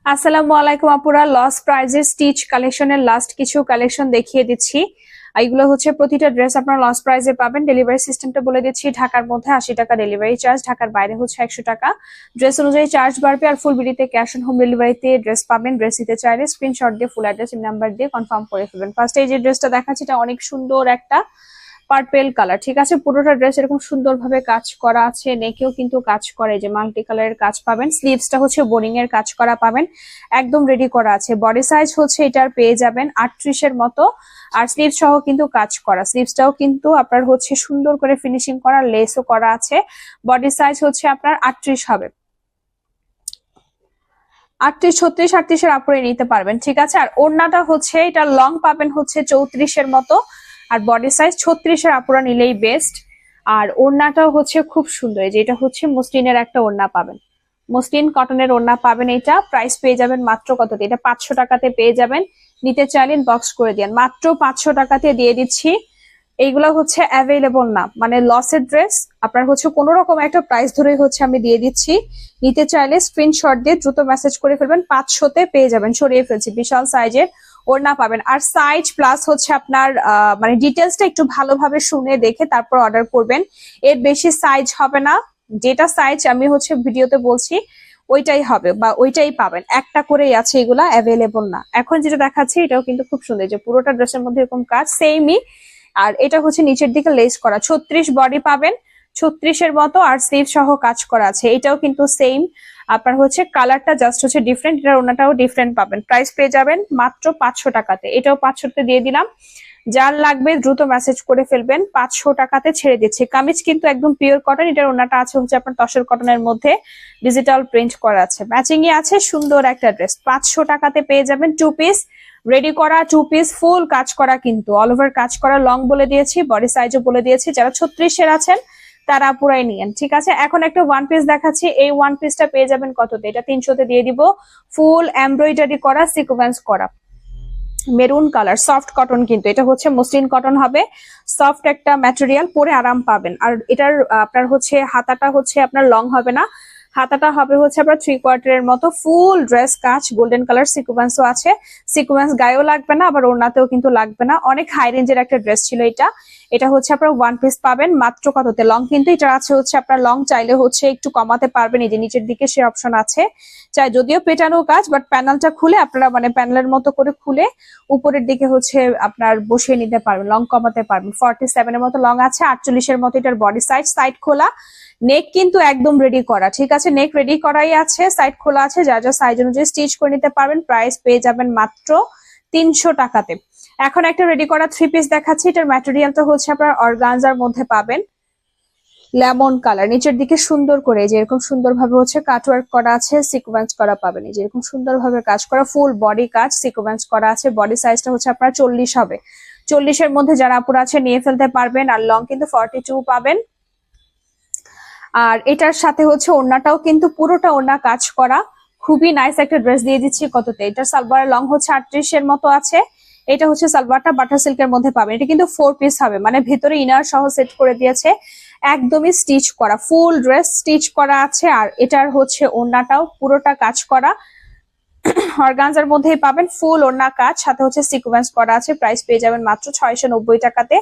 আসসালামু আলাইকুম আপুরা, লস প্রাইজের স্টিচ কালেকশনের লাস্ট কিছু কালেকশন দেখিয়ে দিচ্ছি। এইগুলো হচ্ছে প্রতিটা ড্রেস আপনারা লস প্রাইজে পাবেন। ডেলিভারি সিস্টেমটা বলে দিচ্ছি, ঢাকার মধ্যে 80 টাকা ডেলিভারি চার্জ, ঢাকার বাইরে হচ্ছে 100 টাকা। ড্রেস অনুযায়ী চার্জ বাড়বে। আর ফুল বিডিতে ক্যাশ অন হোম ডেলিভারিতে ড্রেস পাবেন। ড্রেস নিতে চাইলে স্ক্রিনশট দিয়ে ফুল অ্যাড্রেস নাম্বার দিয়ে কনফার্ম করে ফেলবেন। ফার্স্টে এই যে ড্রেসটা দেখাচ্ছি, এটা অনেক সুন্দর একটা পার্পেল কালার, ঠিক আছে। পুরোটা ড্রেস এরকম সুন্দরভাবে কাজ করা আছে, নেকেও কিন্তু কাজ করে, যে মাল্টি কালারের কাজ পাবেন। স্লিভসটা হচ্ছে বোরিং এর কাজ করা পাবেন, একদম রেডি করা আছে। বডি সাইজ হচ্ছে এটার পেয়ে যাবেন 38 এর মতো, আর স্লিভ সহ কিন্তু কাজ করা। স্লিভসটাও কিন্তু আপনার হচ্ছে সুন্দর করে ফিনিশিং করা, লেসও করা আছে। বডি সাইজ হচ্ছে আপনার 38 হবে, 38, 36, 38 এর উপরে নিতে পারবেন, ঠিক আছে। আর ওড়নাটা হচ্ছে এটা লং পাবেন হচ্ছে 34 এর মতো, আর বডি সাইজ 36 এর আপুরা নিলেই বেস্ট। আর ওড়নাটাও হচ্ছে খুব সুন্দর, যে এটা হচ্ছে মসলিনের একটা ওড়না পাবেন, মসলিন কটনের ওড়না পাবেন। এটা প্রাইস পেয়ে যাবেন মাত্র কততে, এটা 500 টাকাতে পেয়ে যাবেন। নিতে চাইলেন বক্স করে দিন, মাত্র 500 টাকাতে দিয়ে দিচ্ছি। এইগুলো হচ্ছে অ্যাভেলেবল না, মানে লসের ড্রেস, আপনার হচ্ছে কোনো রকম একটা প্রাইস ধরেই হচ্ছে আমি দিয়ে দিচ্ছি। নিতে চাইলে স্ক্রিনশট দিয়ে দ্রুত মেসেজ করে ফেলবেন, 500তে পেয়ে যাবেন। সরিয়ে ফেলছি, বিশাল সাইজের ওড়না পাবেন। আর সাইজ প্লাস হচ্ছে আপনার মানে ডিটেলসটা একটু ভালোভাবে শুনে দেখে তারপর অর্ডার করবেন। এর বেশি সাইজ হবে না, যেটা সাইজ আমি হচ্ছে ভিডিওতে বলছি ওইটাই হবে বা ওইটাই পাবেন। একটা করেই আছে, এগুলা অ্যাভেলেবল না। এখন যেটা দেখাচ্ছি এটাও কিন্তু খুব সুন্দর, যে পুরোটা ড্রেসের মধ্যে এরকম কাজ সেমই। আর এটা হচ্ছে নিচের দিকে লেস করা, 36 বডি পাবেন, 36 এর মতো, আর স্লিভ সহ কাজ করা আছে। এটাও কিন্তু সেম, আপনার হচ্ছে কালারটা জাস্ট হচ্ছে ডিফারেন্ট, এটার ওনাটাও ডিফারেন্ট পাবেন। প্রাইস পেয়ে যাবেন মাত্র 500 টাকাতে, এটাও 500তে দিয়ে দিলাম। যার লাগবে দ্রুত মেসেজ করে ফেলবেন, 500 টাকাতে ছেড়ে দিচ্ছে। কামিজ কিন্তু একদম পিওর কটন, এটার ওনাটা আছে হচ্ছে আপনার তসর কটনের মধ্যে ডিজিটাল প্রিন্ট করা আছে, ম্যাচিং এ আছে। সুন্দর একটা ড্রেস 500 টাকাতে পেয়ে যাবেন। 2 পিস রেডি করা, 2 পিস ফুল কাজ করা, কিন্তু অল ওভার কাজ করা। লং বলে দিয়েছি, বডি সাইজও বলে দিয়েছি। যারা 36 এর আছেন তারা পুরাই নিয়েন, ঠিক আছে। এখন একটা ওয়ান পিস দেখাচ্ছি, এই ওয়ান পিসটা পেয়ে যাবেন কততে, এটা 300তে দিয়ে দিব। ফুল এমব্রয়ডারি করা, সিকোয়েন্স করা, মেরুন কালার, সফট কটন, কিন্তু এটা হচ্ছে মসলিন কটন হবে। সফট একটা ম্যাটেরিয়াল, পরে আরাম পাবেন। আর এটার আপনার হচ্ছে হাতাটা হচ্ছে আপনার লং হবে না, হাতাটা হবে হচ্ছে আপনার 3/4 এর মতো। ফুল ড্রেস কাজ, গোল্ডেন কালার সিকোয়েন্সও আছে। সিকোয়েন্স গায়েও লাগবে না, আবার ওড়নাতেও কিন্তু লাগবে না। অনেক হাই রেঞ্জের একটা ড্রেস ছিল এটা। এটা হচ্ছে আপনার ওয়ান পিস পাবেন মাত্র কততে। লং কিন্তু এটা আছে হচ্ছে আপনার, লং চাইলে হচ্ছে একটু কমাতে পারবেন, এই যে নিচের দিকে সে অপশন আছে। চাই যদিও পেটানো কাজ, বাট প্যানেলটা খুলে আপনারা মানে প্যানেলের মতো করে খুলে উপরের দিকে হচ্ছে আপনার বসিয়ে নিতে পারবেন, লং কমাতে পারবেন। 47 এর মতো লং আছে, 48 এর মতো এটার বডি সাইজ। সাইড খোলা, নেক কিন্তু একদম রেডি করা, ঠিক আছে। নেক রেডি করাই আছে, সাইড খোলা আছে, যা যা সাইজ অনুযায়ী স্টিচ করে নিতে পারবেন। প্রাইস পেয়ে যাবেন মাত্র 300 টাকাতে। এখন একটা রেডি করা 3 পিস দেখাচ্ছি, এটার ম্যাটেরিয়ালটা হচ্ছে আপনার অর্গানজার মধ্যে পাবেন, লেমন কালার। নিচের দিকে সুন্দর করে যে এরকম সুন্দর ভাবে হচ্ছে কাটওয়ার্ক করা আছে, সিকোয়েন্স করা পাবেন, এই যে এরকম সুন্দর ভাবে কাজ করা, ফুল বডি কাজ, সিকোয়েন্স করা আছে। বডি সাইজটা হচ্ছে আপনার 40 হবে, 40 এর মধ্যে যারা আপুরা আছে নিয়ে ফেলতে পারবেন। আর লং কিন্তু 42 পাবেন। আর এটার সাথে হচ্ছে ওড়নাটাও কিন্তু পুরোটা ওড়না কাজ করা, খুবই নাইস একটা ড্রেস দিয়ে দিচ্ছি কততে। এটার সালোয়ারের লং হচ্ছে 38 এর মতো আছে। এটা হচ্ছে সালোয়ারটা বাটার সিল্কের মধ্যে পাবেন। এটা কিন্তু 4 পিস হবে, মানে ভেতরে ইনার সহ সেট করে দিয়েছে, একদমই স্টিচ করা, ফুল ড্রেস স্টিচ করা আছে। আর এটার হচ্ছে ওড়নাটাও পুরোটা কাজ করা, অর্গানজার মধ্যেই পাবেন, ফুল ওড়না কাজ, সাথে হচ্ছে সিকোয়েন্স করা আছে। প্রাইস পেয়ে যাবেন মাত্র 690 টাকাতে।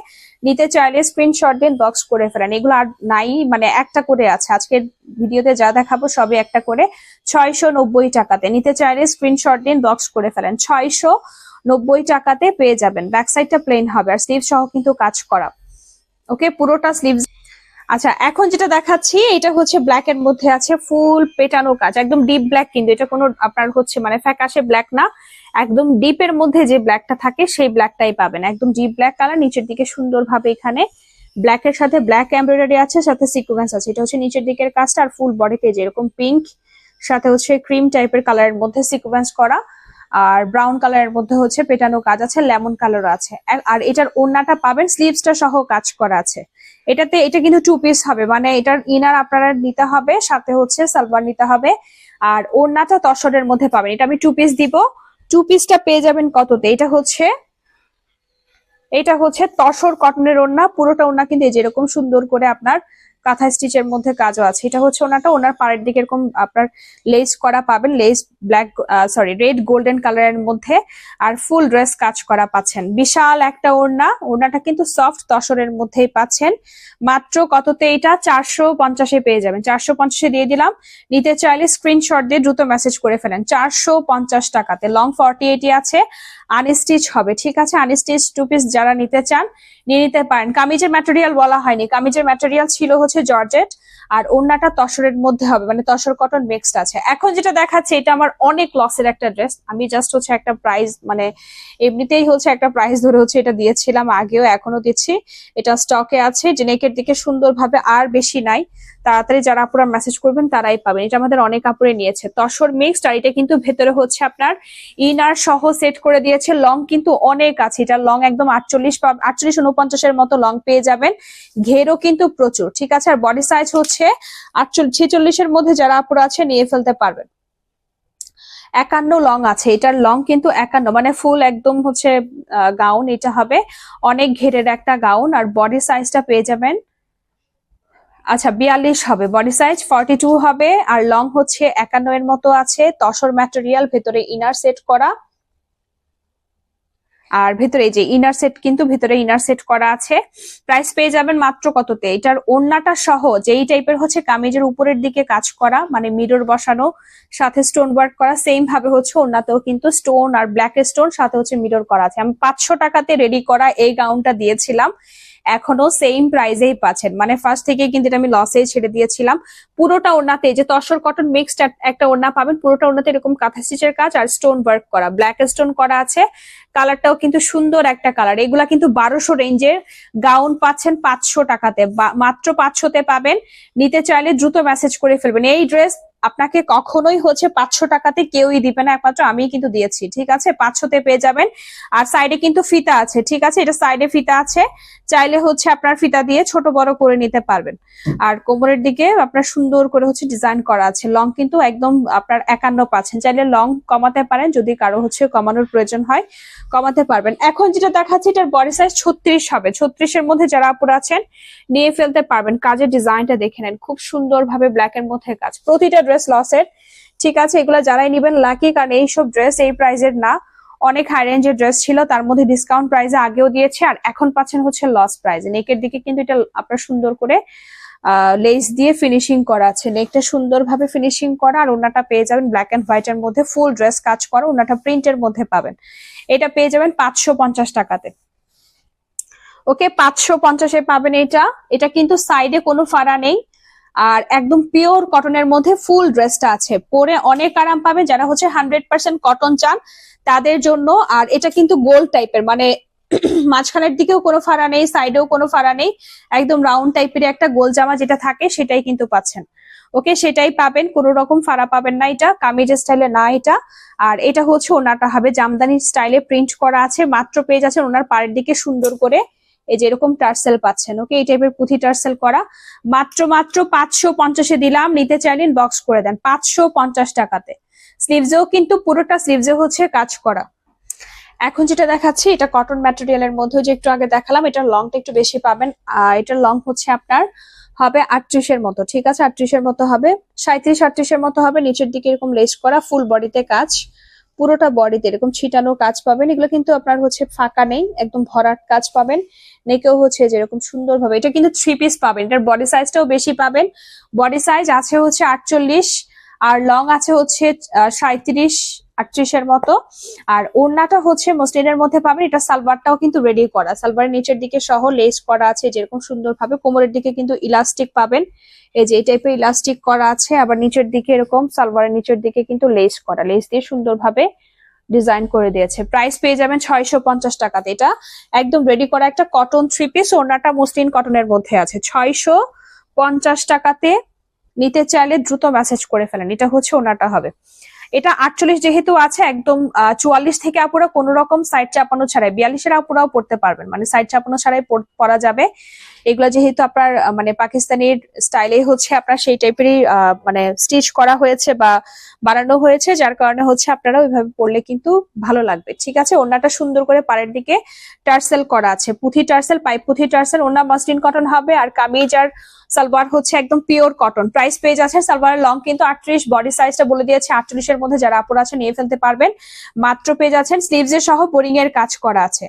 নিতে চাইলে স্ক্রিনশট দিন, বক্স করে ফেলেন। এগুলো আর নাই, মানে একটা করে আছে, আজকের ভিডিওতে যা দেখাবো সবই একটা করে। 690 টাকাতে নিতে চাইলে স্ক্রিনশট দিন, বক্স করে ফেলেন। 690 টাকাতে পেয়ে যাবেন। ব্যাক সাইডটা প্লেন হবে, আর স্লিভ সহ কিন্তু কাজ করা, ওকে, পুরোটা স্লিভ। আচ্ছা, এখন যেটা দেখাচ্ছি এটা হচ্ছে ব্ল্যাক এর মধ্যে আছে, ফুল পেটানো কাজ, একদম ডিপ ব্ল্যাক, কিন্তু এটা কোনো আপনার হচ্ছে মানে ফ্যাকাশে ব্ল্যাক না, একদম ডিপের মধ্যে যে ব্ল্যাকটা থাকে সেই ব্ল্যাকটাই পাবেন, একদম ডিপ ব্ল্যাক কালার। নিচের দিকে সুন্দরভাবে এখানে ব্ল্যাক এর সাথে ব্ল্যাক এমব্রয়ডারি আছে, সাথে সিকোয়েন্স আছে। এটা হচ্ছে নিচের দিকের কাজটা। আর ফুল বডিতে যেরকম পিঙ্ক, সাথে হচ্ছে ক্রিম টাইপের কালারের মধ্যে সিকোয়েন্স করা, আর ব্রাউন কালারের মধ্যে হচ্ছে পেটানো কাজ আছে, লেমন কালার আছে। আর এটার ওড়নাটা পাবেন, স্লিভসটা সহ কাজ করা আছে। এটা কিন্তু 2 পিস হবে, মানে এটার ইনার আপনারা নিতে হবে, সাথে হচ্ছে সালোয়ার নিতে হবে। আর ওড়নাটা তসরের মধ্যে পাবেন, এটা আমি 2 পিস দিব। 2 পিসটা পেয়ে যাবেন কততে, এটা হচ্ছে তসর কটনের ওড়না, পুরোটা ওড়না কিন্তু যেরকম সুন্দর করে আপনার কাঁথা স্টিচের মধ্যে কাজও আছে। এটা হচ্ছে ওনাটা, ওনার পাড়ের দিকে এরকম আপনার লেস করা পাবেন, লেস ব্ল্যাক রেড গোল্ডেন কালারের মধ্যে, আর ফুল ড্রেস কাজ করা পাচ্ছেন। বিশাল একটা ওড়নাটা কিন্তু সফট তসরের মধ্যেই পাচ্ছেন। মাত্র কততে এটা 450-এ পেয়ে যাবেন। 450-এ দিয়ে দিলাম। নিতে চাইলে স্ক্রিনশট দিয়ে দ্রুত মেসেজ করে ফেলেন। 450 টাকাতে লং 48 আছে, আনস্টিচ হবে, ঠিক আছে। আনস্টিচ 2 পিস যারা নিতে চান নিয়ে নিতে পারেন। কামিজের ম্যাটেরিয়াল বলা হয়নি, কামিজের ম্যাটেরিয়াল ছিল হচ্ছে জর্জেট, আর ওড়নাটা তসরের মধ্যে হবে, মানে তসর কটন মিক্সড আছে। এখন যেটা দেখাচ্ছে এটা আমার অনেক লসের একটা ড্রেস। আমি জাস্ট হচ্ছে একটা প্রাইস, মানে এমনিতেই হচ্ছে একটা প্রাইস ধরে হচ্ছে এটা দিয়েছিলাম আগেও, এখনো দিচ্ছি। এটা স্টকে আছে, যে নেকের দিকে সুন্দরভাবে, আর বেশি নাই। তাড়াতাড়ি যারা আপুরা মেসেজ করবেন তারাই পাবেন। এটা আমাদের অনেক আপুরে নিয়েছে, তসর মিক্সড, আর এটা কিন্তু ভেতরে হচ্ছে আপনার ইনার সহ সেট করে দিয়েছে। লং কিন্তু অনেক আছে, এটা লং একদম 48-49 মতো লং পেয়ে যাবেন। ঘেরও কিন্তু প্রচুর, ঠিক আছে। আর বডি সাইজ হচ্ছে 46-এর মধ্যে যারা আপুরা আছে নিয়ে ফেলতে পারবেন। 51 লং আছে, এটার লং কিন্তু 51, মানে ফুল একদম হচ্ছে গাউন এটা হবে, অনেক ঘেরের একটা গাউন। আর বডি সাইজটা পেয়ে যাবেন, আচ্ছা 42 হবে, বডি সাইজ 42 হবে, আর লং হচ্ছে 51 এর মতো আছে। তসর ম্যাটেরিয়াল, ভেতরে ইনার সেট করা, আর ভেতরে যে ইনার সেট, কিন্তু ভেতরে ইনার সেট করা আছে। প্রাইস পেয়ে যাবেন মাত্র কততে? এটার ওড়নাটা সহ যেই টাইপের হচ্ছে কামিজের উপরের দিকে কাজ করা, মানে মিরর বসানো, সাথে স্টোন ওয়ার্ক করা, সেম ভাবে হচ্ছে ওড়নাতেও কিন্তু স্টোন আর ব্ল্যাক স্টোন সাথে হচ্ছে মিরর করা আছে। আমি 500 টাকাতে রেডি করা এই গাউনটা দিয়েছিলাম, এখনো সেম প্রাইসেই পাচ্ছেন, মানে ফার্স্ট থেকে কিন্তু এটা আমি লসেই ছেড়ে দিয়েছিলাম। পুরোটা ওড়নাতে যে তসর কটন মিক্সড একটা ওড়না পাবেন, পুরোটা ওড়নাতে এরকম কাঁথা স্টিচের কাজ আর স্টোন ওয়ার্ক করা, ব্ল্যাক স্টোন করা আছে। কালারটাও কিন্তু সুন্দর একটা কালার। এগুলা কিন্তু 1200 রেঞ্জের গাউন পাচ্ছেন 500 টাকাতে, মাত্র 500-তে পাবেন। নিতে চাইলে দ্রুত মেসেজ করে ফেলবেন। এই ড্রেস আপনাকে কখনোই হচ্ছে 500 টাকাতে কেউই দিবে না, একমাত্র আমি কিন্তু দিয়েছি, ঠিক আছে। 500-তে পেয়ে যাবেন। আর সাইডে কিন্তু ফিতা আছে, ঠিক আছে, এটা সাইডে ফিতা আছে, চাইলে হচ্ছে আপনার ফিতা দিয়ে ছোট বড় করে নিতে পারবেন। আর কোমরের দিকে আপনার সুন্দর করে হচ্ছে ডিজাইন করা আছে। লং কিন্তু একদম আপনার 51 পাচ্ছেন, চাইলে লং কমাতে পারেন, যদি কারো হচ্ছে কমানোর প্রয়োজন হয় কমাতে পারবেন। এখন যেটা দেখাচ্ছি এটার বডি সাইজ 36 হবে, 36-এর মধ্যে যারা আপুরা আছেন নিয়ে ফেলতে পারবেন। কাজের ডিজাইনটা দেখে নেন, খুব সুন্দর ভাবে ব্ল্যাক এর মধ্যে কাজ। প্রতিটা ড্রেস লসের, ঠিক আছে। এগুলো যারাই নিবেন লাকি, কারণ এইসব ড্রেস এই প্রাইজের না, অনেক হাই রেঞ্জের ড্রেস ছিল, তার মধ্যে ডিসকাউন্ট প্রাইসে আগেও দিয়েছে, আর এখন পাচ্ছেন হচ্ছে লস প্রাইসে। নেকের দিকে কিন্তু এটা আপনার সুন্দর করে লেস দিয়ে ফিনিশিং করা আছে, নেকটা সুন্দর ভাবে ফিনিশিং করা। আর ওড়নাটা পেয়ে যাবেন ব্ল্যাক এন্ড হোয়াইট এর মধ্যে, ফুল ড্রেস কাজ করা, ওড়নাটা প্রিন্টের মধ্যে পাবেন। এটা পেয়ে যাবেন 550 টাকাতে। ওকে, 550-এ পাবেন এটা। এটা কিন্তু সাইডে কোনো ফাড়া নেই, আর একদম পিওর কটনের মধ্যে ফুল ড্রেসটা আছে, পরে অনেক আরাম পাবেন যারা হচ্ছে 100% কটন চান তাদের জন্য। আর এটা কিন্তু গোল টাইপের, মানে মাঝখানের দিকেও কোনো ফাড়া নেই, সাইডেও কোনো ফাড়া নেই, একদম রাউন্ড টাইপের একটা গোল জামা যেটা থাকে সেটাই কিন্তু পাচ্ছেন। ওকে, সেটাই পাবেন, কোনো রকম ফাড়া পাবেন না, এটা কামিজ স্টাইলে না এটা। আর এটা হচ্ছে ওনাটা হবে জামদানি স্টাইলে প্রিন্ট করা আছে। মাত্র পেয়ে যাচ্ছেন ওনার পাড়ের দিকে সুন্দর করে এই যে এরকম টার্সেল পাচ্ছেন। ওকে, এই টাইপের পুঁথি টার্সেল করা, মাত্র 550-এ দিলাম। নিতে চাইলেন বক্স করে দেন 550 টাকাতে। স্লিভসেও কিন্তু পুরোটা স্লিভসে হচ্ছে কাজ করা। এখন যেটা দেখাচ্ছি এটা কটন ম্যাটেরিয়ালের মধ্যে, যে একটু আগে দেখালাম, এটার লংটা একটু বেশি পাবেন। এটার লং হচ্ছে আপনার হবে 38-এর মতো, ঠিক আছে, 38-এর মতো হবে, 37-38-এর মতো হবে। নিচের দিকে এরকম লেস করা, ফুল বডিতে কাজ, পুরোটা বডিতে এরকম ছিটানো কাজ পাবেন। এগুলো কিন্তু আপনার হচ্ছে ফাঁকা নেই, একদম ভরাট কাজ পাবেন। নেকেও হচ্ছে যেরকম সুন্দর ভাবে, এটা কিন্তু 3 পিস পাবেন। এটার বডি সাইজটাও বেশি পাবেন, বডি সাইজ আছে হচ্ছে 48, আর লং আছে হচ্ছে 37-38-এর মতো। আর ওড়নাটা হচ্ছে মসলিনের মধ্যে পাবেন। এটা সালোয়ারটাও কিন্তু রেডি করা, সালোয়ারের নিচের দিকে সহ লেস করা আছে যেরকম সুন্দর ভাবে। কোমরের দিকে কিন্তু ইলাস্টিক পাবেন, এই যে এই টাইপের ইলাস্টিক করা আছে। আবার নিচের দিকে এরকম সালোয়ারের নিচের দিকে কিন্তু লেস করা, লেস দিয়ে সুন্দর ভাবে ডিজাইন করে দিয়েছে। প্রাইস পেয়ে যাবেন 650 টাকাতে। এটা একদম রেডি করা একটা কটন 3 পিস, ওড়নাটা মসলিন কটনের মধ্যে আছে। 650 টাকাতে নিতে চাইলে দ্রুত মেসেজ করে ফেলেন। এটা হচ্ছে ওড়নাটা হবে। এটা 48 যেহেতু আছে, একদম 44 থেকে আপুরা কোন রকম সাইড চাপানো ছাড়াই, 42-এর আপুরাও পড়তে পারবেন, মানে সাইড চাপানো ছাড়াই পরা যাবে। এগুলা যেহেতু আপনার মানে পাকিস্তানের স্টাইলে হচ্ছে আপনার সেই টাইপেরই মানে স্টিচ করা হয়েছে বা বানানো হয়েছে, যার কারণে হচ্ছে আপনারা ওইভাবে পরলে কিন্তু ভালো লাগবে, ঠিক আছে। ওড়নাটা সুন্দর করে পাড়ের দিকে টার্সেল করা আছে, পুঁথি টার্সেল, পাইপ পুঁথি টার্সেল। ওড়না মাসলিন কটন হবে, আর কামিজ আর সালোয়ার হচ্ছে একদম পিওর কটন। প্রাইস পেয়ে যাচ্ছে সালোয়ারের লং কিন্তু 38, বডি সাইজটা বলে দিয়েছে 48 এর মধ্যে, যারা আপুরা আছে নিয়ে ফেলতে পারবেন। মাত্র পেয়ে যাচ্ছেন স্লিভস এর সহ বোরিং এর কাজ করা আছে।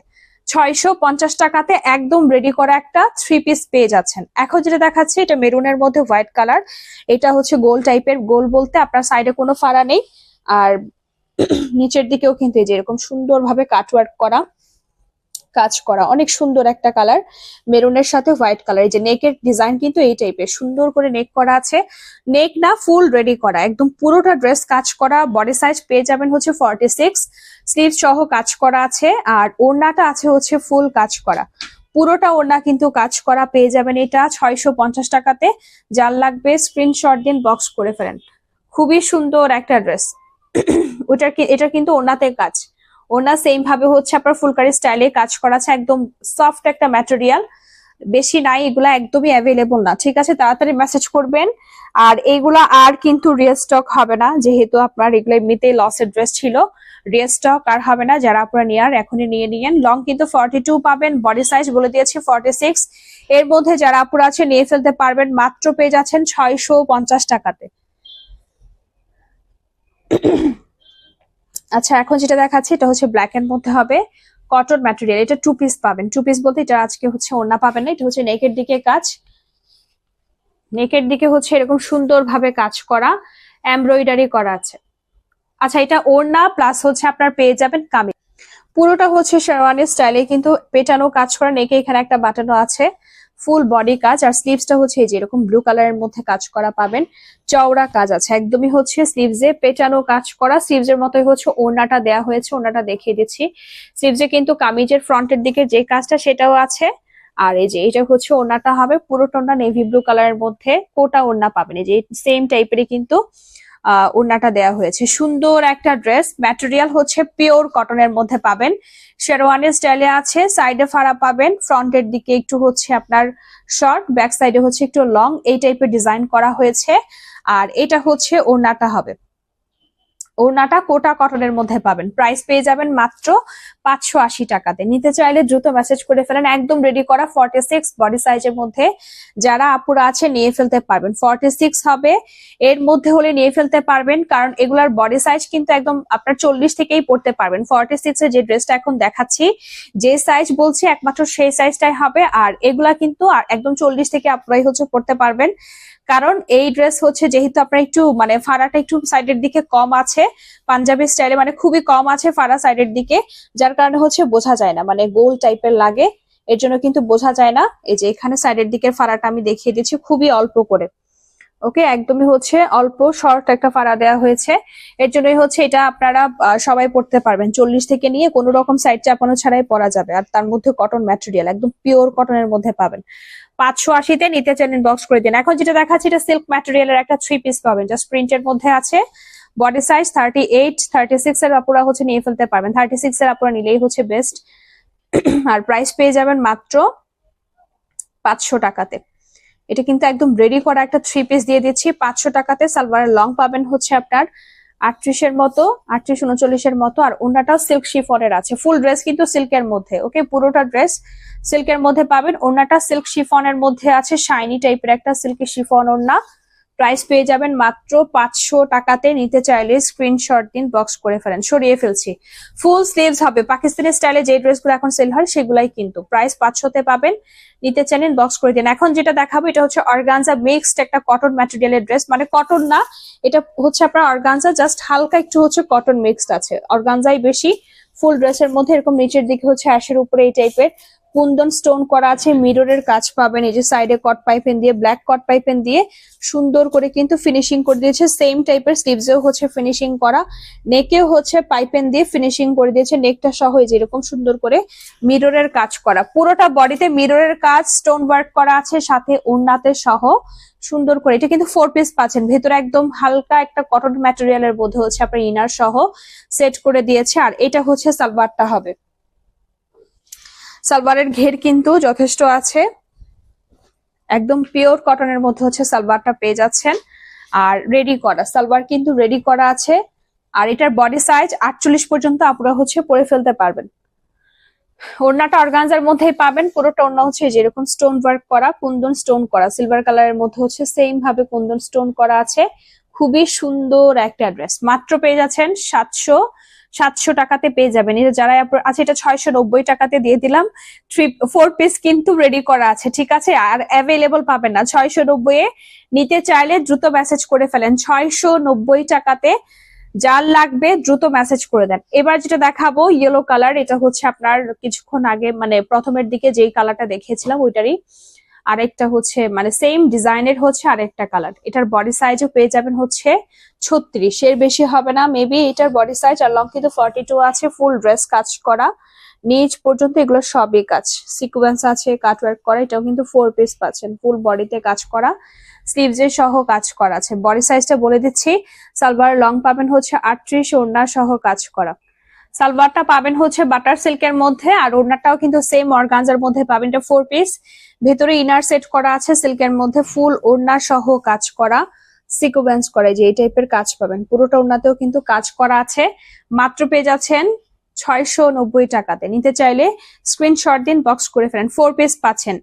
650 টাকাতে একদম রেডি করা একটা 3 পিস পেয়ে যাচ্ছেন। এখন যেটা দেখাচ্ছি এটা মেরুনের মধ্যে হোয়াইট কালার, এটা হচ্ছে গোল টাইপের, গোল বলতে আপনার সাইডে কোনো ফাড়া নেই, আর নিচের দিকেও কিন্তু এই যে এরকম সুন্দরভাবে কাটওয়ার্ক করা কাজ করা, অনেক সুন্দর একটা কালার মেরুনের সাথে হোয়াইট কালার। এই যে নেকের ডিজাইন কিন্তু এই টাইপের সুন্দর করে নেক করা আছে, নেক না ফুল রেডি করা, একদম পুরোটা ড্রেস কাজ করা। বডি সাইজ পেয়ে যাবেন হচ্ছে 46, স্লিভ সহ কাজ করা আছে, আর ওড়নাটা আছে হচ্ছে ফুল কাজ করা, পুরোটা ওড়না কিন্তু কাজ করা পেয়ে যাবেন। এটা 650 টাকাতে। যার লাগবে স্ক্রিনশট দিন, বক্স করে ফেলেন। খুবই সুন্দর একটা ড্রেস। এটা কিন্তু ওড়নাতে কাজ, ওড়না সেম ভাবে হচ্ছে আপনার ফুলকারি স্টাইলে কাজ করা আছে, একদম সফট একটা ম্যাটেরিয়াল, বেশি নাই এগুলা, একদমই অ্যাভেলেবল না। ঠিক আছে, তাড়াতাড়ি মেসেজ করবেন। আর এগুলা আর কিন্তু রিস্টক হবে না, যেহেতু আপনার এগুলো এমনিতেই লসের ড্রেস ছিল, রিস্টক আর হবে না। যারা আপনারা নেয়ার এখনই নিয়ে নিয়েন। লং কিন্তু 42 পাবেন, বডি সাইজ বলে দিয়েছি 46। এর মধ্যে যারা আপুরা আছে নিয়ে ফেলতে পারবেন। মাত্র পেয়ে যাচ্ছেন 650 টাকাতে। আচ্ছা, এখন যেটা দেখাচ্ছি এটা হচ্ছে ব্ল্যাক এর মধ্যে হবে, কটন ম্যাটেরিয়াল। এটা 2 পিস পাবেন। 2 পিস বলতে এটা আজকে হচ্ছে ওড়না পাবেন না, এটা হচ্ছে নেকের দিকে কাজ, নেকের দিকে হচ্ছে এরকম সুন্দর ভাবে কাজ করা, এমব্রয়ডারি করা আছে। আচ্ছা, এটা ওড়না প্লাস হচ্ছে আপনার পেয়ে যাবেন কামিজ, পুরোটা হচ্ছে শেরওয়ানি স্টাইলে কিন্তু পেটানো কাজ করা, নেকে এখানে একটা বাটনও আছে, ফুল বডি কাজ। আর স্লিভসটা হচ্ছে এই যে এরকম ব্লু কালারের মধ্যে কাজ করা পাবেন, চওড়া কাজ আছে, একদমই হচ্ছে স্লিভসে পেটানো কাজ করা। স্লিভসের মতোই হচ্ছে ওড়নাটা দেয়া হয়েছে, ওড়নাটা দেখিয়ে দিচ্ছি। স্লিভসে কিন্তু কামিজের ফ্রন্টের দিকে যে কাজটা সেটাও আছে। আর এই যে এটা হচ্ছে ওড়নাটা হবে পুরোটা নেভি ব্লু কালারের মধ্যে, কোটা ওড়না পাবেন, এই যে সেম টাইপেরই কিন্তু ওড়নাটা দেয়া হয়েছে। সুন্দর একটা ড্রেস, ম্যাটেরিয়াল হচ্ছে পিওর কটনের মধ্যে পাবেন, শেরওয়ানি স্টাইলে আছে, সাইডে ফাড়া পাবেন, ফ্রন্টের দিকে একটু হচ্ছে আপনার শর্ট, ব্যাক সাইডে হচ্ছে একটু লং, এই টাইপের ডিজাইন করা হয়েছে। আর এটা হচ্ছে ওড়নাটা হবে, ওড়নাটা কোটা কটনের মধ্যে পাবেন। প্রাইস পেয়ে যাবেন মাত্র 580 টাকাতে। নিতে চাইলে দ্রুত মেসেজ করে ফেলেন, একদম রেডি করা 46 বডি সাইজের মধ্যে। যারা আপুরা আছে নিয়ে ফেলতে পারবেন, 46 হবে, এর মধ্যে হলে নিয়ে ফেলতে পারবেন, কারণ এগুলার বডি সাইজ কিন্তু একদম আপনার 40 থেকেই পড়তে পারবেন। 46 এর যে ড্রেসটা এখন দেখাচ্ছি, যে সাইজ বলছি একমাত্র সেই সাইজটাই হবে, আর এগুলা কিন্তু একদম 40 থেকে আপনারাই হচ্ছে পড়তে পারবেন। কারণ এই ড্রেস হচ্ছে যেহেতু আপনার একটু মানে ফাড়াটা একটু সাইডের দিকে কম আছে, পাঞ্জাবি স্টাইলে মানে খুবই কম আছে ফাড়া সাইডের দিকে, যার কারণে হচ্ছে বোঝা যায় না, মানে গোল টাইপের লাগে, এর জন্য কিন্তু বোঝা যায় না। এই যে এখানে সাইডের দিকের ফাড়াটা আমি দেখিয়ে দিচ্ছি খুবই অল্প করে, ওকে, একদমই হচ্ছে অল্প শর্ট একটা ফাড়া দেওয়া হয়েছে, এর জন্যই হচ্ছে এটা আপনারা সবাই পড়তে পারবেন। 40 থেকে নিয়ে কোনো রকম সাইড চাপানো ছাড়াই পরা যাবে, আর তার মধ্যে কটন ম্যাটেরিয়াল, একদম পিওর কটনের মধ্যে পাবেন। 580-তে নিতে চাইলেন বক্স করে দিন। এখন যেটা দেখাচ্ছি এটা সিল্ক ম্যাটেরিয়ালের একটা 3 পিস পাবেন, জাস্ট প্রিন্টের মধ্যে আছে, বডি সাইজ 38, 36 এর আপুরা হচ্ছে নিয়ে ফেলতে পারবেন, 36 এর আপুরা নিলেই হচ্ছে বেস্ট। আর প্রাইস পেয়ে যাবেন মাত্র 500 টাকাতে। এটা কিন্তু একদম রেডি করা একটা 3 পিস দিয়ে দিচ্ছি 500 টাকাতে। সালোয়ারের লং পাবেন হচ্ছে আপনার 38 এর মতো, 38 39 এর মতো, আর ওড়নাটাও সিল্ক শিফনের আছে। ফুল ড্রেস কিন্তু সিল্কের মধ্যে, ওকে, পুরোটা ড্রেস সিল্কের মধ্যে পাবেন। ওড়নাটা সিল্ক শিফনের মধ্যে আছে, শাইনি টাইপের একটা সিল্কি শিফন ওড়না। প্রাইস পেয়ে যাবেন মাত্র 500 টাকাতে। নিতে চাইলে স্ক্রিনশট দিন, বক্স করে ফেলেন। সরিয়ে ফেলছি, ফুল স্লিভস হবে, পাকিস্তানি স্টাইলে যে ড্রেসগুলো এখন সেল হয় সেগুলাই কিন্তু। প্রাইস 500-তে পাবেন, নিতে চাইলেন বক্স করে দিন। এখন যেটা দেখাবো এটা হচ্ছে অর্গানজা মিক্সড একটা কটন ম্যাটেরিয়ালের ড্রেস, মানে কটন না, এটা হচ্ছে আপনার অর্গানজা, জাস্ট হালকা একটু হচ্ছে কটন মিক্সড আছে, অর্গানজাই বেশি। ফুল ড্রেসের মধ্যে এরকম নিচের দিকে হচ্ছে অ্যাশের উপরে এই টাইপের কুন্দন স্টোন করা আছে, মিররের কাজ পাবেন, এই যে সাইডে কট পাইপেন দিয়ে, ব্ল্যাক কট পাইপেন দিয়ে সুন্দর করে কিন্তু ফিনিশিং করে দিয়েছে। সেম টাইপের স্লিভসেও হচ্ছে ফিনিশিং করা, নেকেও হচ্ছে পাইপেন দিয়ে ফিনিশিং করে দিয়েছে, নেকটা সহ এই যে এরকম সুন্দর করে মিররের কাজ করা, পুরোটা বডিতে মিররের কাজ, স্টোন ওয়ার্ক করা আছে, সাথে ওড়নাতে সহ সুন্দর করে। এটা কিন্তু 4 পিস পাচ্ছেন, ভেতরে একদম হালকা একটা কটন ম্যাটেরিয়ালের মধ্যে হচ্ছে আপনার ইনার সহ সেট করে দিয়েছে। আর এটা হচ্ছে সালোয়ারটা হবে, সালোয়ারের ঘের কিন্তু যথেষ্ট আছে, একদম পিওর কটনের মধ্যে হচ্ছে সালোয়ারটা পেয়ে যাচ্ছেন। আর রেডি করা সালোয়ার কিন্তু রেডি করা আছে, আর এটার বডি সাইজ 48 পর্যন্ত আপনারা হচ্ছে পরে ফেলতে পারবেন। ওড়নাটা অর্গানজার মধ্যেই পাবেন, পুরোটা ওড়না হচ্ছে যেরকম স্টোন ওয়ার্ক করা, কুন্দন স্টোন করা, সিলভার কালারের মধ্যে হচ্ছে সেম ভাবে কুন্দন স্টোন করা আছে। খুবই সুন্দর একটা ড্রেস, মাত্র পেয়ে যাচ্ছেন 700 টাকাতে পেয়ে যাবেন। এটা যারা আছে, এটা 690 টাকাতে দিয়ে দিলাম। 4 পিস কিন্তু রেডি করা আছে, ঠিক আছে, আর অ্যাভেলেবল পাবেন না। 690 এ নিতে চাইলে দ্রুত মেসেজ করে ফেলেন। 690 টাকাতে যার লাগবে দ্রুত মেসেজ করে দেন। এবার যেটা দেখাবো ইয়েলো কালার, এটা হচ্ছে আপনার কিছুক্ষণ আগে মানে প্রথমের দিকে যেই কালারটা দেখিয়েছিলাম ওইটারই আরেকটা হচ্ছে মানে সেম ডিজাইনের হচ্ছে আরেকটা কালার। এটার বডি সাইজও পেয়ে যাবেন হচ্ছে 36, এর বেশি হবে না মেবি। এটার বডি সাইজ আর লং কিন্তু 42 আছে। ফুল ড্রেস কাজ করা নিচ পর্যন্ত, এগুলো সবই কাজ, সিকোয়েন্স আছে, কাটওয়ার্ক করা। এটাও কিন্তু 4 পিস পাচ্ছেন, ফুল বডিতে কাজ করা, স্লিভসের সহ কাজ করা আছে। বডি সাইজটা বলে দিচ্ছি, সালোয়ার লং পাবেন হচ্ছে 38, ওড়না সহ কাজ করা। সালোয়ারটা পাবেন হচ্ছে বাটার সিল্কের মধ্যে, আর ওড়নাটাও কিন্তু সেম অর্গানজার মধ্যে পাবেন। এটা 4 পিস, ভেতরে ইনার সেট করা আছে সিল্কের মধ্যে, ফুল ওড়না সহ কাজ করা, সিকোয়েন্স করে যে এই টাইপের কাজ পাবেন। পুরোটা ওড়নাতেও কিন্তু কাজ করা আছে। মাত্র পেয়ে যাচ্ছেন 690 টাকাতে। নিতে চাইলে স্ক্রিনশট দিন, বক্স করে ফেলেন। 4 পিস পাচ্ছেন।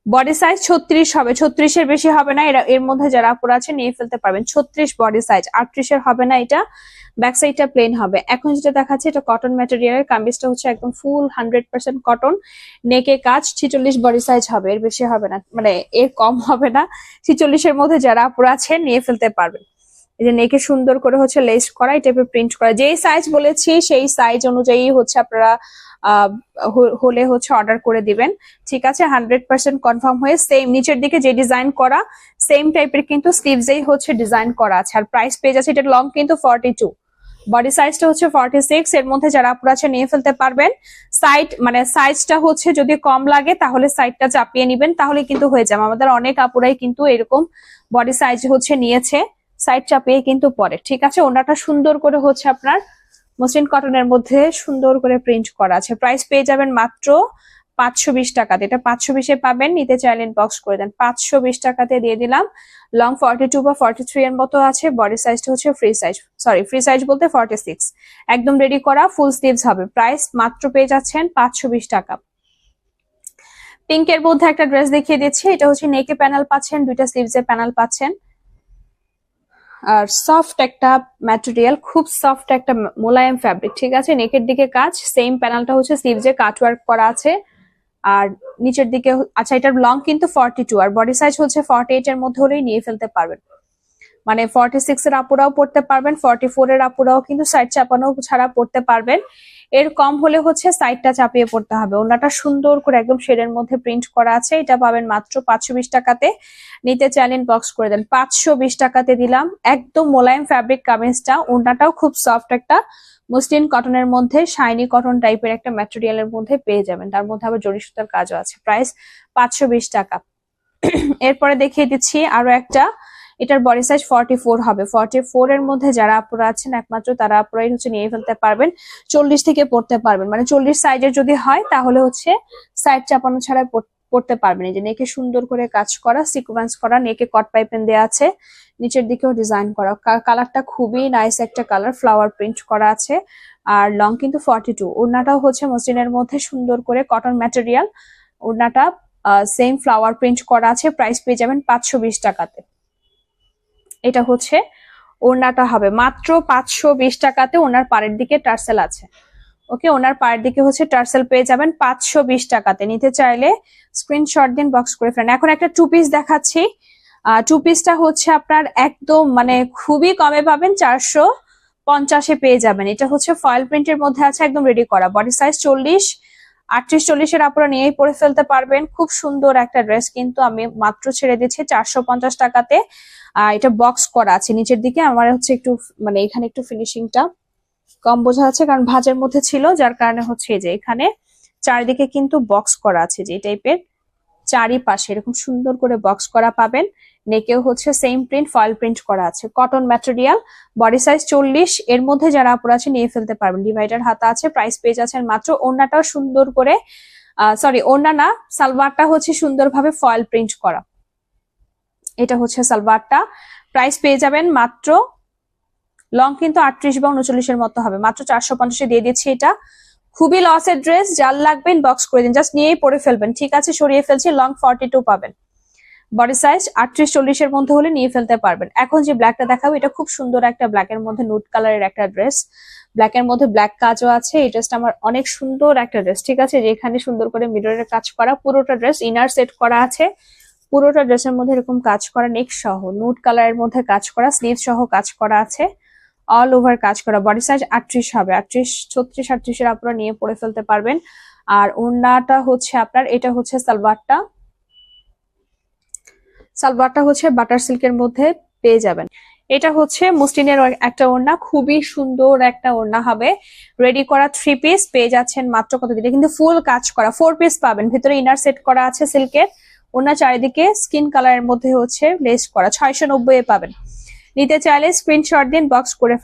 বডি সাইজ 36 হবে, 36 এর বেশি হবে না। এর মধ্যে যারা আপুরা আছে নিয়ে ফেলতে পারবেন। 36 বডি সাইজ, 38 এর হবে না। এটা ব্যাক সাইডটা প্লেন হবে। এখন যেটা দেখাচ্ছে এটা কটন ম্যাটেরিয়ালের, কামিজটা হচ্ছে একদম ফুল 100% কটন, নেকে কাজ। 46 বডি সাইজ হবে, এর বেশি হবে না, মানে এর কম হবে না। 46 এর মধ্যে যারা আপুরা আছে নিয়ে ফেলতে পারবেন। এই যে নেকে সুন্দর করে হচ্ছে লেস করা, এই টাইপের প্রিন্ট করা। যেই সাইজ বলেছি সেই সাইজ অনুযায়ী হচ্ছে আপনারা হলে হচ্ছে অর্ডার করে দিবেন, ঠিক আছে। 100% কনফার্ম হয়ে সেম নিচের দিকে যে ডিজাইন করা সেম টাইপের কিন্তু স্লিভসেই হচ্ছে ডিজাইন করা আছে। আর প্রাইস পেয়ে যাচ্ছে, এটা লং কিন্তু 42, বডি সাইজটা হচ্ছে 46। এর মধ্যে যারা আপুরা আছে নিয়ে ফেলতে পারবেন। সাইড মানে সাইজটা হচ্ছে যদি কম লাগে তাহলে সাইডটা চাপিয়ে নিবেন, তাহলে কিন্তু হয়ে যাবে। আমাদের অনেক আপুরাই কিন্তু এরকম বডি সাইজ হচ্ছে নিয়েছে, সাইড চাপিয়ে কিন্তু পরে, ঠিক আছে। ওনাটা সুন্দর করে হচ্ছে আপনার মসলিন কটনের মধ্যে সুন্দর করে প্রিন্ট করা আছে। প্রাইস পেয়ে যাবেন মাত্র 520 টাকাতে। এটা 520 এ পাবেন, নিতে চাইলেন বক্স করে দেন। 520 টাকাতে দিয়ে দিলাম। লং 42 বা 43 এর মতো আছে। বডি সাইজটা হচ্ছে free size, sorry free size বলতে 46, একদম রেডি করা, ফুল স্লিভস হবে। প্রাইস মাত্র পেয়ে যাচ্ছেন 520 টাকা। পিঙ্কের মধ্যে একটা ড্রেস দেখিয়ে দিচ্ছি, এটা হচ্ছে নেকে প্যানেল পাচ্ছেন, দুইটা স্লিভস এর প্যানেল পাচ্ছেন, আর সফট একটা ম্যাটেরিয়াল, খুব সফট একটা মোলায়েম ফ্যাব্রিক, ঠিক আছে। নেকের দিকে কাজ, সেম প্যানেলটা হচ্ছে স্লিভসে কাটওয়ার্ক করা আছে। আর নিচের দিকে আচ্ছা, এটার লং কিন্তু 42 আর বডি সাইজ হচ্ছে 48 এর মধ্যে হলেই নিয়ে ফেলতে পারবেন। মানে 46 এর আপুরাও পড়তে পারবেন, 44 এর আপুরাও কিন্তু সাইড চাপানো ছাড়া পড়তে পারবেন। এর কম হলে হচ্ছে সাইডটা চাপিয়ে পড়তে হবে। ওনাটা সুন্দর করে একদম শেডের মধ্যে প্রিন্ট করা আছে। এটা পাবেন মাত্র 520 টাকাতে। নিতে চাইলেন বক্স করে দেন। 520 টাকাতে দিলাম। একদম মোলায়েম ফ্যাব্রিক কামিজটা, ওনাটাও খুব সফট একটা মসলিন কটনের মধ্যে, শাইনি কটন টাইপের একটা ম্যাটেরিয়ালের মধ্যে পেয়ে যাবেন। তার মধ্যে আবার জরি সুতার কাজও আছে। প্রাইস 520 টাকা। এরপরে দেখিয়ে দিচ্ছি আরো একটা, এটার বডি সাইজ 44 হবে। 44 এর মধ্যে যারা আপুরা আছেন একমাত্র তারা আপুরাই হচ্ছে নিয়ে ফেলতে পারবেন। 40 থেকে পড়তে পারবেন, মানে 40 সাইজের যদি হয় তাহলে হচ্ছে সাইড চাপানো ছাড়া পড়তে পারবেন। এই যে নেকে সুন্দর করে কাজ করা, সিকোয়েন্স করা, নেকে কট পাইপেন দেওয়া আছে, নিচের দিকেও ডিজাইন করা। কালারটা খুবই নাইস একটা কালার, ফ্লাওয়ার প্রিন্ট করা আছে। আর লং কিন্তু 42। ওড়নাটাও হচ্ছে মসলিনের মধ্যে সুন্দর করে কটন ম্যাটেরিয়াল, ওড়নাটা সেম ফ্লাওয়ার প্রিন্ট করা আছে। প্রাইস পেয়ে যাবেন 520 টাকাতে। এটা হচ্ছে ওড়নাটা হবে মাত্র 520 টাকাতে। ওনার পাড়ের দিকে টার্সেল আছে, ওকে, ওনার পাড়ের দিকে হচ্ছে টার্সেল পেয়ে যাবেন 520 টাকাতে। নিতে চাইলে স্ক্রিনশট দিন, বক্স করে ফেলেন। এখন একটা 2 পিস দেখাচ্ছি। 2 পিসটা হচ্ছে আপনার একদম মানে খুবই কমে পাবেন, 450-এ পেয়ে যাবেন। এটা হচ্ছে ফয়েল প্রিন্টের মধ্যে আছে, একদম রেডি করা। বডি সাইজ 40, 38-40 এর আপনারা নিয়েই পরে ফেলতে পারবেন। খুব সুন্দর একটা ড্রেস, কিন্তু আমি মাত্র ছেড়ে দিচ্ছি 450 টাকাতে। এটা বক্স করা আছে নিচের দিকে। আমার হচ্ছে একটু মানে এখানে একটু ফিনিশিংটা কম বোঝা যাচ্ছে, কারণ ভাঁজের মধ্যে ছিল, যার কারণে হচ্ছে এই যে এখানে চারিদিকে কিন্তু বক্স করা আছে, যে টাইপের চারিপাশে এরকম সুন্দর করে বক্স করা পাবেন। নেকেও হচ্ছে সেম প্রিন্ট, ফয়েল প্রিন্ট করা আছে, কটন ম্যাটেরিয়াল। বডি সাইজ 40, এর মধ্যে যারা আপুরা আছে নিয়ে ফেলতে পারবেন। ডিভাইডার হাতা আছে। প্রাইস পেয়ে যাচ্ছেন মাত্র। ওড়নাটাও সুন্দর করে, সরি ওড়না না, সালোয়ারটা হচ্ছে সুন্দরভাবে ফয়েল প্রিন্ট করা। এটা হচ্ছে সালোয়ারটা। প্রাইস পেয়ে যাবেন মাত্র, লং কিন্তু 38 বা 39 এর মতো হবে, মাত্র 450-এ দিয়ে দিচ্ছি এটা। খুবই লসের ড্রেস, যার লাগবে ইনবক্স করে দিন, জাস্ট নিয়েই পরে ফেলবেন। ঠিক আছে, সরিয়ে ফেলছি। লং 42 পাবেন, বডি সাইজ 38-40 এর মধ্যে হলে নিয়ে ফেলতে পারবেন। এখন যে ব্ল্যাকটা দেখাবো এটা খুব সুন্দর একটা ব্ল্যাকের মধ্যে নুড কালারের একটা ড্রেস, ব্ল্যাকের মধ্যে ব্ল্যাক কাজও আছে। এই ড্রেসটা আমার অনেক সুন্দর একটা ড্রেস, ঠিক আছে, যেখানে সুন্দর করে মিররের কাজ করা, পুরোটা ড্রেস ইনার সেট করা আছে, পুরোটা ড্রেসের মধ্যে এরকম কাজ করা, নেক সহ নুড কালারের মধ্যে কাজ করা, স্লিভ সহ কাজ করা আছে, অল ওভার কাজ করা। বডি সাইজ 38 হবে, 38, 36, 38 এর আপনারা নিয়ে পরে ফেলতে পারবেন। আর ওড়নাটা হচ্ছে আপনার, এটা হচ্ছে সালোয়ারটা হচ্ছে বাটার সিল্কের মধ্যে পেয়ে যাবেন। এটা হচ্ছে মসলিনের একটা ওড়না, খুবই সুন্দর একটা ওড়না হবে। রেডি করা 3 পিস পেয়ে যাচ্ছেন মাত্র কত দিলে, কিন্তু ফুল কাজ করা 4 পিস পাবেন, ভিতরে ইনার সেট করা আছে সিল্কের, ওড়না চারিদিকে স্কিন কালারের মধ্যে হচ্ছে লেস করা, 690 এ পাবেন। নিতে চাইলে স্ক্রিনশট দিন, বক্স করে